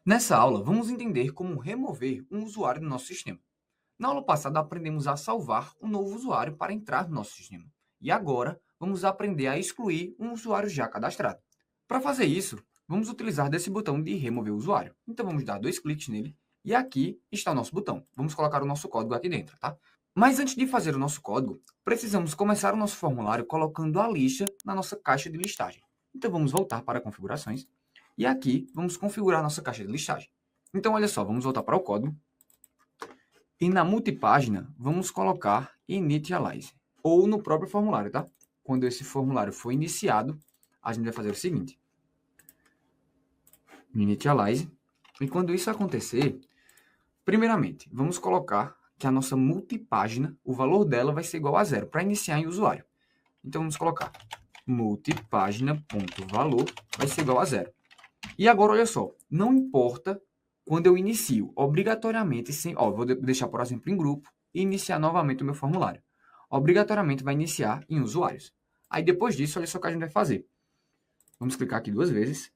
Nessa aula, vamos entender como remover um usuário do nosso sistema. Na aula passada, aprendemos a salvar um novo usuário para entrar no nosso sistema. E agora, vamos aprender a excluir um usuário já cadastrado. Para fazer isso, vamos utilizar desse botão de remover usuário. Então, vamos dar 2 cliques nele e aqui está o nosso botão. Vamos colocar o nosso código aqui dentro, tá? Mas antes de fazer o nosso código, precisamos começar o nosso formulário colocando a lista na nossa caixa de listagem. Então, vamos voltar para configurações e aqui vamos configurar nossa caixa de listagem. Então, olha só, vamos voltar para o código. E na multipágina, vamos colocar initialize. Ou no próprio formulário, tá? Quando esse formulário for iniciado, a gente vai fazer o seguinte. Initialize. E quando isso acontecer, primeiramente, vamos colocar que a nossa multipágina, o valor dela vai ser igual a 0, para iniciar em usuário. Então, vamos colocar multipágina.valor vai ser igual a 0. E agora, olha só, não importa quando eu inicio, obrigatoriamente, vou deixar, por exemplo, em grupo e iniciar novamente o meu formulário. Obrigatoriamente vai iniciar em usuários. Aí, depois disso, olha só o que a gente vai fazer. Vamos clicar aqui 2 vezes.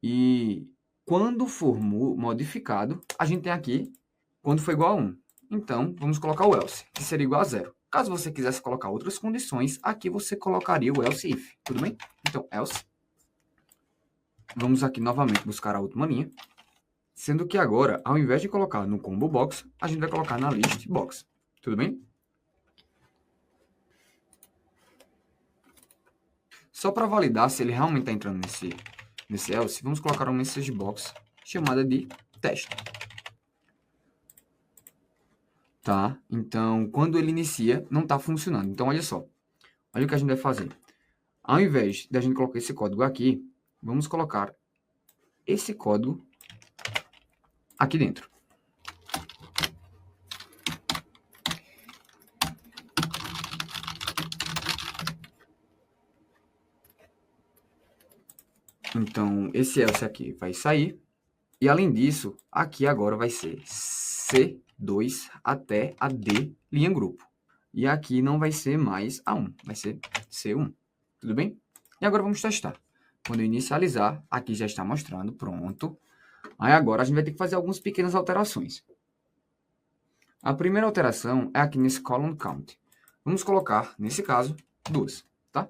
E quando for modificado, a gente tem aqui, quando for igual a 1. Então, vamos colocar o else, que seria igual a 0. Caso você quisesse colocar outras condições, aqui você colocaria o else if, tudo bem? Então, else. Vamos aqui novamente buscar a última linha. Sendo que agora, ao invés de colocar no combo box, a gente vai colocar na list box. Tudo bem? Só para validar se ele realmente está entrando nesse else, vamos colocar uma message box chamada de teste. Tá? Então, quando ele inicia, não está funcionando. Então, olha só. Olha o que a gente vai fazer. Ao invés de a gente colocar esse código aqui, vamos colocar esse código aqui dentro. Então, esse else aqui vai sair. E, além disso, aqui agora vai ser C2 até a D, linha grupo. E aqui não vai ser mais A1, vai ser C1. Tudo bem? E agora vamos testar. Quando eu inicializar, aqui já está mostrando, pronto. Aí agora a gente vai ter que fazer algumas pequenas alterações. A primeira alteração é aqui nesse column count. Vamos colocar, nesse caso, 2, tá?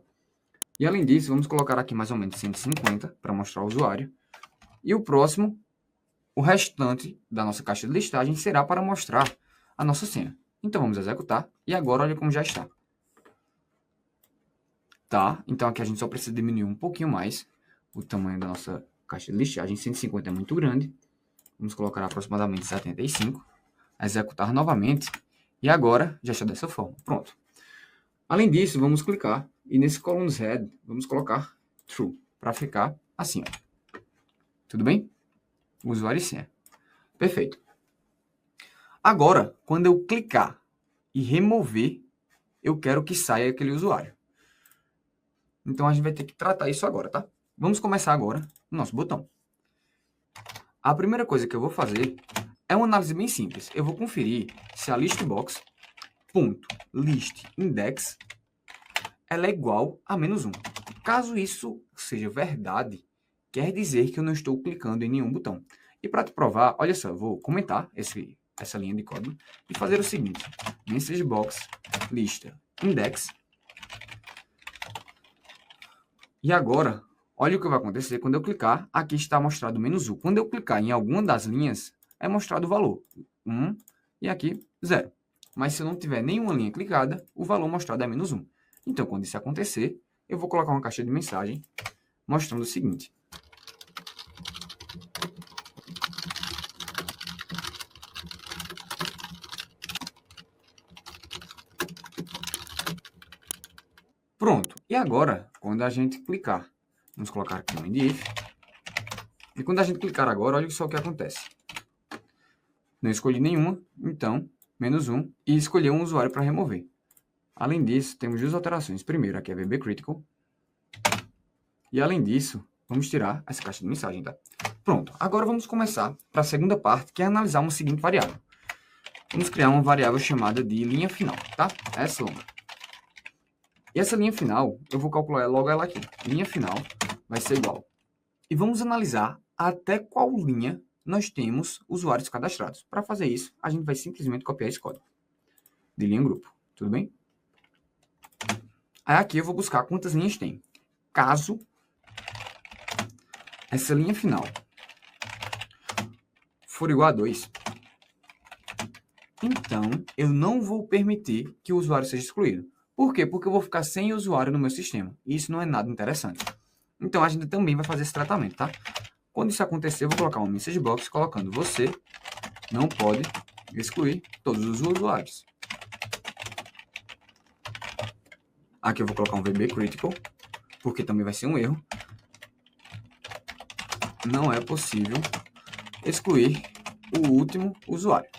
E além disso, vamos colocar aqui mais ou menos 150 para mostrar o usuário. E o próximo, o restante da nossa caixa de listagem será para mostrar a nossa senha. Então vamos executar e agora olha como já está. Tá? Então aqui a gente só precisa diminuir um pouquinho mais o tamanho da nossa caixa de listagem. 150 é muito grande. Vamos colocar aproximadamente 75. Executar novamente. E agora já está dessa forma. Pronto. Além disso, vamos clicar e nesse columns head vamos colocar true para ficar assim. Ó. Tudo bem? Usuário e senha. Perfeito. Agora, quando eu clicar e remover, eu quero que saia aquele usuário. Então, a gente vai ter que tratar isso agora, tá? Vamos começar agora no nosso botão. A primeira coisa que eu vou fazer é uma análise bem simples. Eu vou conferir se a listbox.listIndex ela é igual a -1. Caso isso seja verdade, quer dizer que eu não estou clicando em nenhum botão. E para te provar, olha só, eu vou comentar essa linha de código e fazer o seguinte. Messagebox lista index. E agora, olha o que vai acontecer quando eu clicar. Aqui está mostrado -1. Quando eu clicar em alguma das linhas, é mostrado o valor 1 e aqui 0. Mas se eu não tiver nenhuma linha clicada, o valor mostrado é -1. Então, quando isso acontecer, eu vou colocar uma caixa de mensagem mostrando o seguinte. Pronto. E agora, quando a gente clicar, vamos colocar aqui um if. E quando a gente clicar agora, olha só o que acontece. Não escolhi nenhuma, então, -1, e escolhi um usuário para remover. Além disso, temos 2 alterações. Primeiro, aqui é VB Critical. E além disso, vamos tirar essa caixa de mensagem, tá? Pronto. Agora vamos começar para a segunda parte, que é analisar uma seguinte variável. Vamos criar uma variável chamada de linha final, tá? Essa longa. E essa linha final, eu vou calcular logo ela aqui. Linha final vai ser igual. E vamos analisar até qual linha nós temos usuários cadastrados. Para fazer isso, a gente vai simplesmente copiar esse código de linha grupo, tudo bem? Aí aqui eu vou buscar quantas linhas tem. Caso essa linha final for igual a 2, então eu não vou permitir que o usuário seja excluído. Por quê? Porque eu vou ficar sem usuário no meu sistema. E isso não é nada interessante. Então a gente também vai fazer esse tratamento, tá? Quando isso acontecer, eu vou colocar uma message box colocando: você não pode excluir todos os usuários. Aqui eu vou colocar um VB critical, porque também vai ser um erro. Não é possível excluir o último usuário.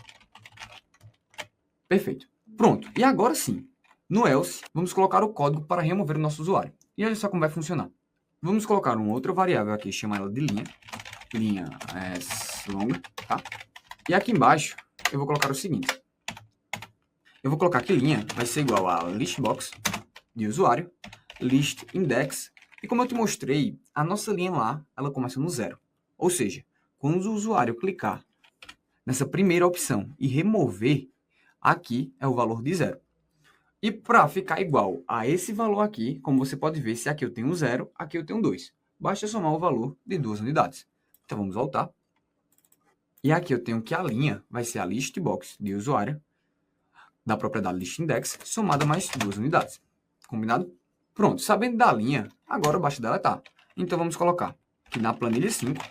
Perfeito. Pronto. E agora sim, no else, vamos colocar o código para remover o nosso usuário. E olha só como vai funcionar. Vamos colocar uma outra variável aqui, chamar ela de linha longa, tá? E aqui embaixo, eu vou colocar o seguinte. Eu vou colocar que linha vai ser igual a listbox de usuário, list index, e como eu te mostrei, a nossa linha lá, ela começa no 0. Ou seja, quando o usuário clicar nessa primeira opção e remover, aqui é o valor de 0. E para ficar igual a esse valor aqui, como você pode ver, se aqui eu tenho 0, aqui eu tenho 2. Basta somar o valor de 2 unidades. Então vamos voltar. E aqui eu tenho que a linha vai ser a listbox de usuário da propriedade listIndex somada mais 2 unidades. Combinado? Pronto, sabendo da linha, agora basta deletar. Então vamos colocar que na planilha 5,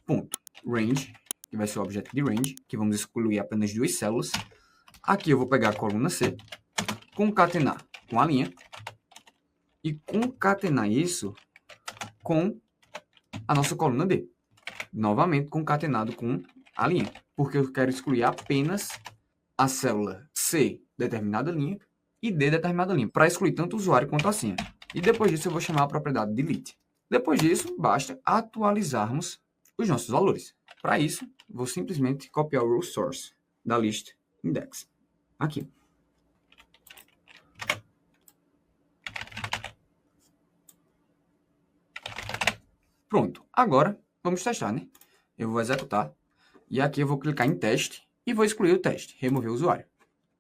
ponto, range, que vai ser o objeto de range, que vamos excluir apenas 2 células. Aqui eu vou pegar a coluna C, concatenar com a linha e concatenar isso com a nossa coluna D. Novamente concatenado com a linha, porque eu quero excluir apenas a célula C, determinada linha, e D, determinada linha, para excluir tanto o usuário quanto a senha. E depois disso eu vou chamar a propriedade delete. Depois disso, basta atualizarmos os nossos valores. Para isso, vou simplesmente copiar o row source da list index. Aqui. Pronto. Agora, vamos testar, né? Eu vou executar. E aqui eu vou clicar em teste e vou excluir o teste, remover o usuário.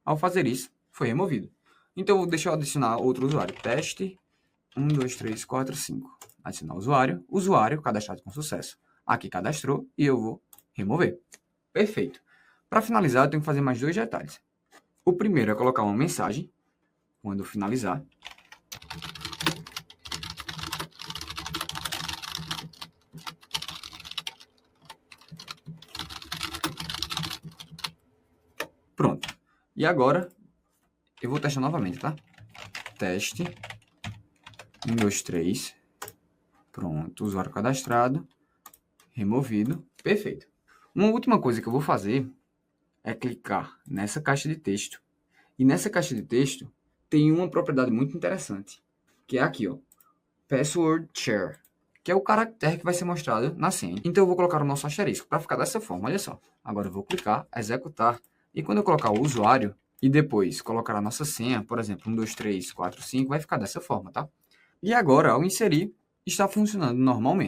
Ao fazer isso, foi removido. Então, deixa eu adicionar outro usuário. Teste 1, 2, 3, 4, 5. Adicionar usuário. Usuário cadastrado com sucesso. Aqui cadastrou e eu vou remover. Perfeito. Para finalizar, eu tenho que fazer mais 2 detalhes. O primeiro é colocar uma mensagem quando finalizar. Pronto. E agora, eu vou testar novamente, tá? Teste 1, 2, 3. Pronto. Usuário cadastrado. Removido. Perfeito. Uma última coisa que eu vou fazer é clicar nessa caixa de texto. E nessa caixa de texto tem uma propriedade muito interessante, que é aqui, ó, password share, que é o caractere que vai ser mostrado na senha. Então eu vou colocar o nosso asterisco para ficar dessa forma, olha só. Agora eu vou clicar, executar, e quando eu colocar o usuário e depois colocar a nossa senha, por exemplo, 1, 2, 3, 4, 5, vai ficar dessa forma, tá? E agora, ao inserir, está funcionando normalmente.